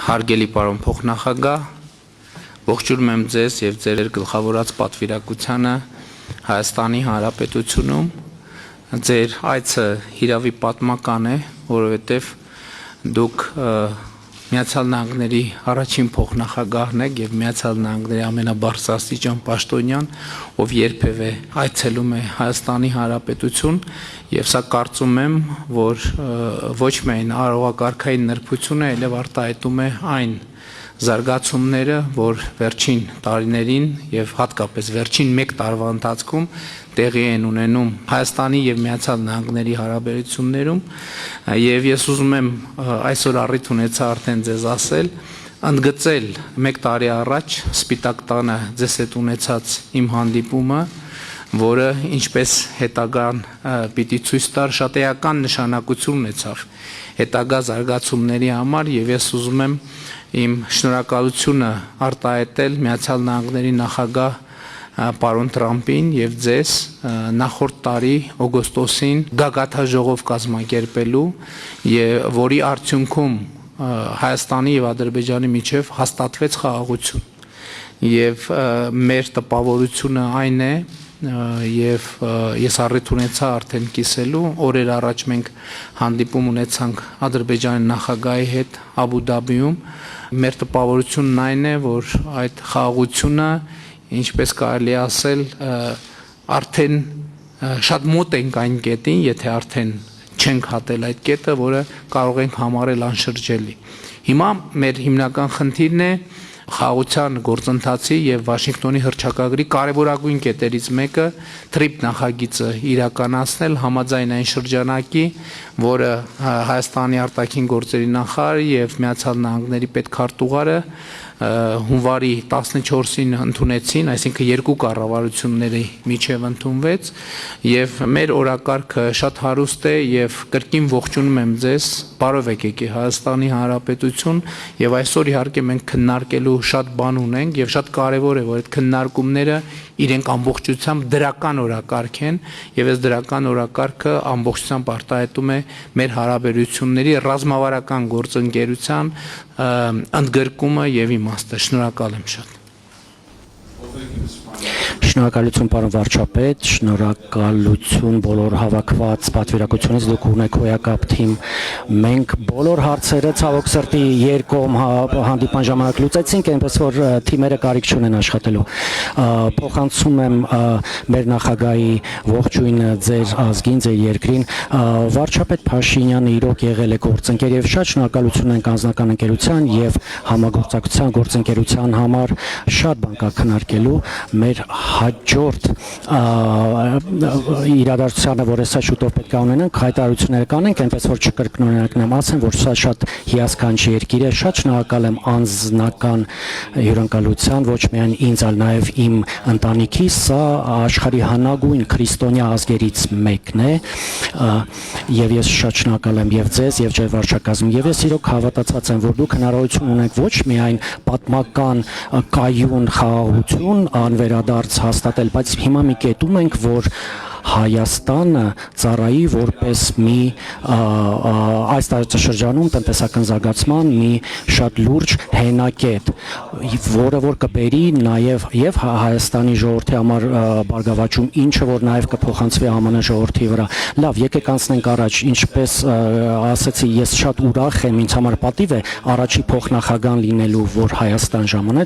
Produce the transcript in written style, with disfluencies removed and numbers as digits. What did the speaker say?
Հարգելի պարոն փոխնախագահ, ողջունում եմ ձեզ եւ ձեր գլխավորած պատվիրակությանը Հայաստանի Հանրապետությունում։ Ձեր այցը հիրավի պատմական է, որովհետեւ դուք Միացյալ Նահանգների առաջին փոխնախագահն եք եւ Միացյալ Նահանգների ամենաբարձրաստիճան պաշտոնյան, ով երբևէ այցելում է Հայաստանի Հանրապետություն, եւ սա կարծում եմ, որ ոչ միայն արարողակարգային նրբությունը, այլև արտահայտում է այն զարգացումները, որ վերջին տարիներին եւ հատկապես վերջին 1 տարվա ընթացքում տեղի են ունենում Հայաստանի եւ Միացյալ Նահանգների հարաբերություններում, եւ ես ուզում եմ այսօր առիթ ունեցա արդեն ձեզ ասել, ընդգծել 1 տարի առաջ Սպիտակ տանը ձեզ հետ ունեցած իմ հանդիպումը, որը ինչպես հետագան պիտի ցույց տար, շատ էական նշանակություն ունեցավ հետագա զարգացումների համար, եւ ես ուզում եմ իմ շնորհակալությունը արտահայտել Միացյալ Նահանգների նախագահ պարոն Տրամպին եւ ձեզ նախորդ տարի օգոստոսին գագաթաժողով կազմակերպելու, եւ որի արդյունքում Հայաստանի եւ Ադրբեջանի միջև հաստատվեց խաղաղություն, եւ մեր տպավորությունը այն է, եւ ես առիթ ունեցա արդեն կիսելու, օրեր առաջ մենք հանդիպում ունեցանք Ադրբեջանի նախագահի հետ Աբու Դաբիում, մեր տպավորությունն այն է, որ այդ խաղաղությունը, ինչպես կարելի է ասել, արդեն շատ մոտ ենք այն կետին, եթե արդեն չենք հատել այդ կետը, որը կարող ենք համարել անշրջելի։ Հիմա մեր հիմնական խնդիրն է խաղաղության գործընթացի եւ Վաշինգտոնի հռչակագրի կարևորագույն կետերից մեկը TRIP նախագիծը իրականացնել համաձայն այն շրջանակի, որը Հայաստանի արտաքին գործերի նախարարը եւ Միացյալ Նահանգների պետքարտուղարը հունվարի 14-ին ընդունեցին, այսինքն 2 կառավարությունների միջև ընդունվեց, եւ մեր օրակարգը շատ հարուստ է եւ կրկին ողջունում եմ ձեզ, բարով եկեք Հայաստանի Հանրապետություն, եւ այսօր իհարկե մենք քննարկելու շատ բան ունենք եւ շատ կարեւոր է, որ այդ քննարկումները իրենք ամբողջությամբ դրական օրակարգ են, եւ այս դրական օրակարգը ամբողջությամբ արտահայտում է մեր հարաբերությունների ռազմավարական գործընկերության ընդգրկումը եւ իմաստը։ Շնորհակալ եմ շատ։ Շնորհակալություն պարոն վարչապետ, շնորհակալություն բոլոր հավաքված պատվիրակությունից, դուք ունեք հոյակապ թիմ, մենք բոլոր հարցերը ցավոք սրտի երկկողմ հանդիպման ժամանակ լուծեցինք, այնպես որ թիմերը կարիք չունեն աշխատելու։ Փոխանցում եմ մեր նախագահի ողջույնը ձեր ազգին, ձեր երկրին։ Վարչապետ Փաշինյանը իրոք եղել է գործընկեր եւ շատ շնորհակալություն ենք անձնական ընկերության եւ համագործակցության գործընկերության համար, շատ բան կա քննարկելու մեր հաջորդ իրադարձությանը, որ հեսա շուտով պետք է ունենանք, հայտարարությունները կանենք, այնպես որ չկրկնօրինակնեմ, ասեմ, որ սա շատ հիասքանչի երկիր է, շատ շնորհակալ եմ անձնական հյուրընկալության, ոչ միայն ինձ, այլ նաև իմ ընտանիքի, սա աշխարհի հնագույն քրիստոնյա ազգերից մեկն է, եւ ես շատ շնորհակալ եմ եւ ձեզ եւ ձեր վարչակազմին, եւ ես իրոք հավատացած եմ, որ դուք հնարավորություն ունեք ոչ միայն պատմական կայուն խաղաղություն անվերադարձ հաստատել, բայց հիմա մի կետում ենք, որ Հայաստանը ծառայի որպես մի այս տարածաշրջանում տնտեսական զարգացման մի շատ լուրջ հենակետ, որը որ կբերի նաև եւ Հայաստանի ժողովրդի համար բարգավաճում, ինչը որ նաև կփոխանցվի ԱՄՆ ժողովրդի վրա։ Լավ, եկեք անցնենք առաջ, ինչպես ասացի, ես շատ ուրախ եմ, ինձ համար պատիվ է առաջի փոխնախագահան լինելու, որ Հայաստան ժամանեց։